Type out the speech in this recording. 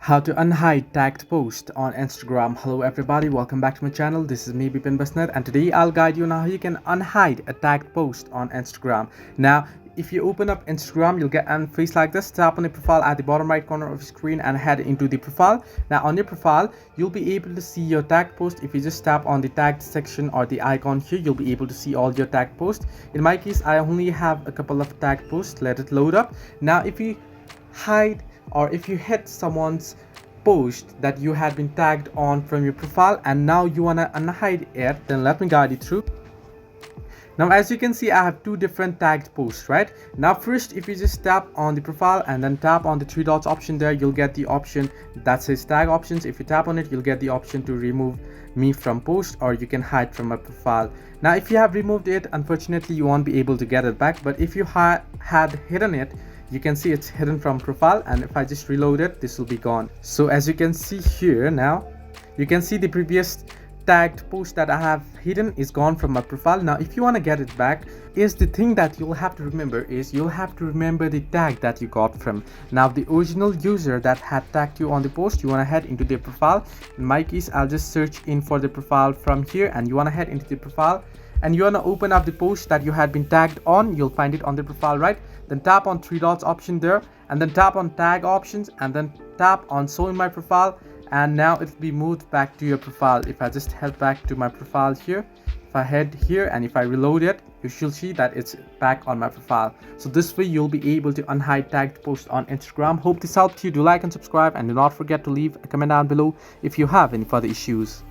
How to unhide tagged post on Instagram. Hello everybody, welcome back to my channel. This is me Bipin Basnet, and today I'll guide you on how you can unhide a tagged post on Instagram. Now if you open up Instagram, you'll get an face like this. Tap on the profile at the bottom right corner of the screen and head into the profile. Now on your profile, you'll be able to see your tagged post. If you just tap on the tagged section or the icon here, you'll be able to see all your tagged posts. In my case, I only have a couple of tagged posts. Let it load up. Now if you hide or if you hit someone's post that you had been tagged on from your profile and now you want to unhide it, then let me guide you through. Now as you can see, I have two different tagged posts. Right now, first, if you just tap on the profile and then tap on the three dots option there, you'll get the option that says tag options. If you tap on it, you'll get the option to remove me from post, or you can hide from my profile. Now if you have removed it, unfortunately you won't be able to get it back, but if you had hidden it, you can see it's hidden from profile, and if I just reload it, this will be gone. So as you can see here, now you can see the previous tagged post that I have hidden is gone from my profile. Now if you want to get it back, is the thing that you'll have to remember is you'll have to remember the tag that you got from. Now the original user that had tagged you on the post, you want to head into their profile. In my case, I'll just search in for the profile from here, and you want to head into the profile and you want to open up the post that you had been tagged on. You'll find it on the profile, right? Then tap on three dots option there, and then tap on tag options, and then tap on show in my profile, and now it'll be moved back to your profile. If I just head back to my profile here, if I head here and if I reload it, you should see that it's back on my profile. So this way you'll be able to unhide tagged posts on Instagram. Hope this helped you. Do like and subscribe, and do not forget to leave a comment down below if you have any further issues.